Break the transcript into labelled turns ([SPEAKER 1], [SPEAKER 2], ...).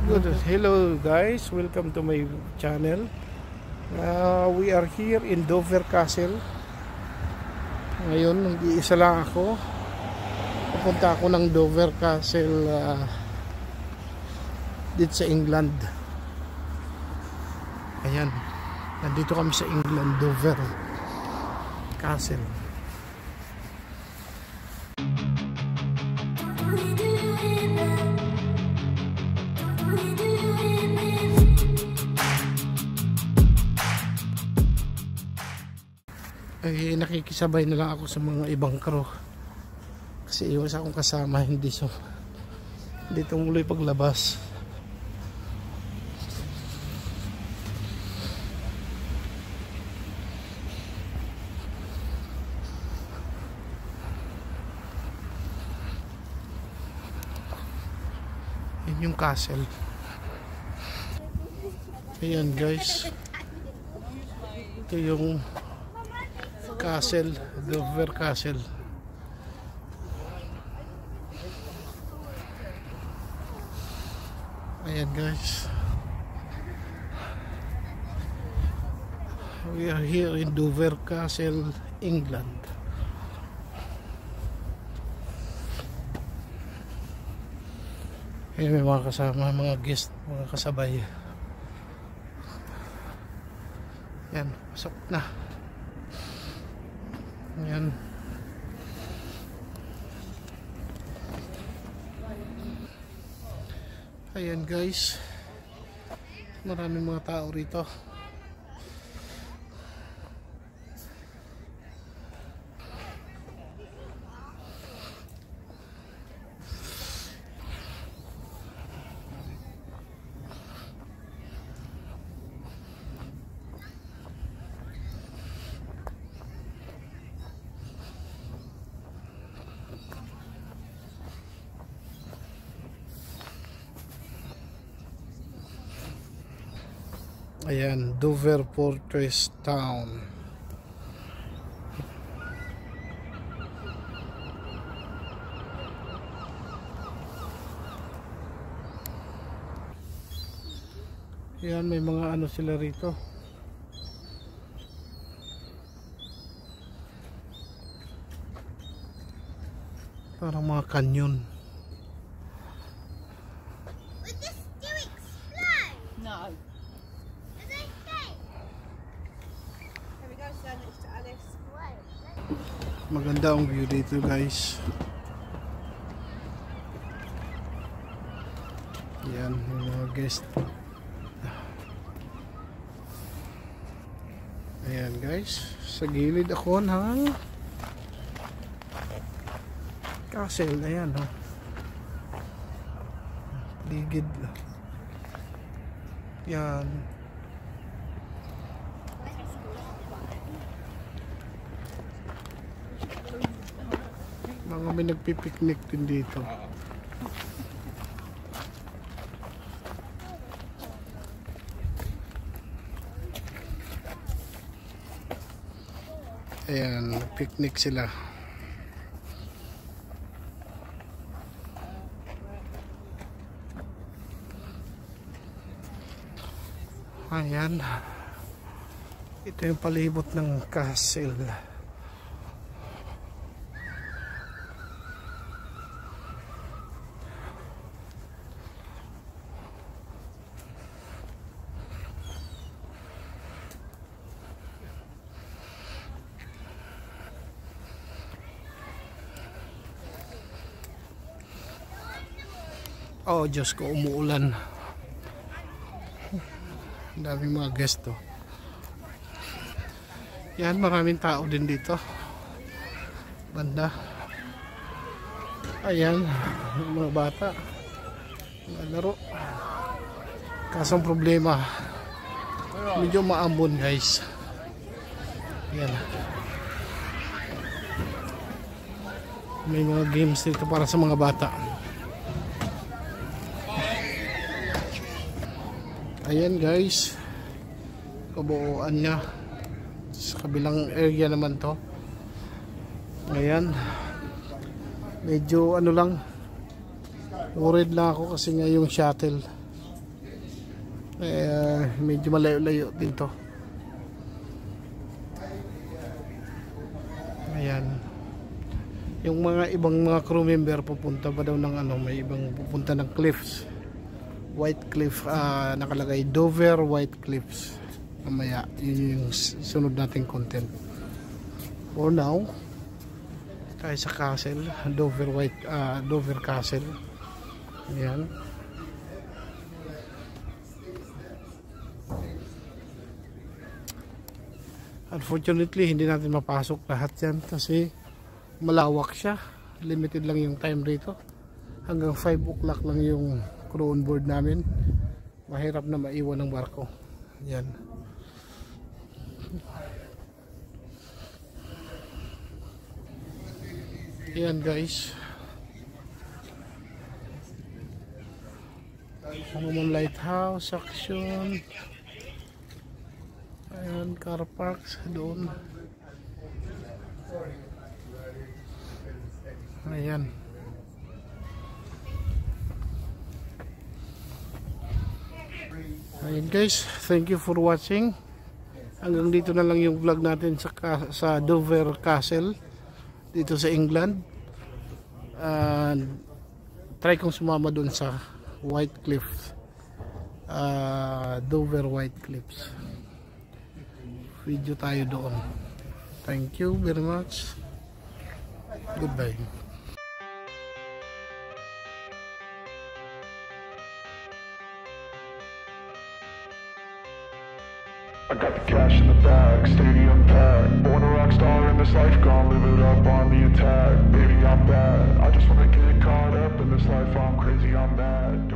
[SPEAKER 1] Good. Hello guys, welcome to my channel. We are here in Dover Castle. Ngayon, nag-iisa lang ako. Pupunta ako ng Dover Castle dito sa England. Ayan, nandito kami sa England, Dover Castle. Ay, nakikisabay na lang ako sa mga ibang crew kasi iwas akong kasama, hindi tumuloy paglabas. Yan yung castle. Ayan guys, ito yung Castle, Dover Castle. Ayan guys, we are here in Dover Castle, England. Ayan, may mga kasama, mga guest, mga kasabay. Ayan, pasok na. Ayan. Ayan guys, maraming mga tao rito. Ayan, Dover Fortress Town. Ayan, may mga ano sila rito. Parang mga canyon. Maganda ang view dito guys. Yan, mga guest. Ayan guys, sa gilid ako ng castle. Ayan ha, ligid. Yan. Mga may nagpipiknik din dito. Ayan, picnic sila. Ayan, ito yung palibot ng castle. Oh Diyos ko, umuulan. Ang daming mga guest to. Yan, maraming tao din dito. Banda. Ayan, mga bata, mga laro. Kasong problema, medyo maambon guys. Yan. May mga games dito para sa mga bata. Ayan guys, kabuuan niya. Sa kabilang area naman to. Ayan, medyo ano lang, worried lang ako kasi nga yung shuttle Medyo malayo-layo din to. Ayan. Yung mga ibang mga crew member pupunta pa daw ng ano, may ibang pupunta ng Cliffs. White Cliff, nakalagay Dover White Cliffs. Mamaya, yun yung sunod nating content. For now, tayo sa castle, Dover Castle. Ayan. Unfortunately, hindi natin mapasok lahat yan kasi malawak siya. Limited lang yung time rito. Hanggang 5 o'clock lang yung crew on board namin. Mahirap na maiwan ng barko. Yan. Yan guys. Solomon Lighthouse section. Ayan, car parks doon. Ayan. Ayan guys, thank you for watching. Hanggang dito na lang yung vlog natin sa Dover Castle dito sa England. Try kong sumama doon sa White Cliffs, Dover White Cliffs. Video tayo doon. Thank you very much. Goodbye.
[SPEAKER 2] I got the cash in the bag, stadium packed. Born a rock star in this life, gonna live it up on the attack. Baby, I'm bad, I just wanna get caught up in this life, I'm crazy, I'm mad.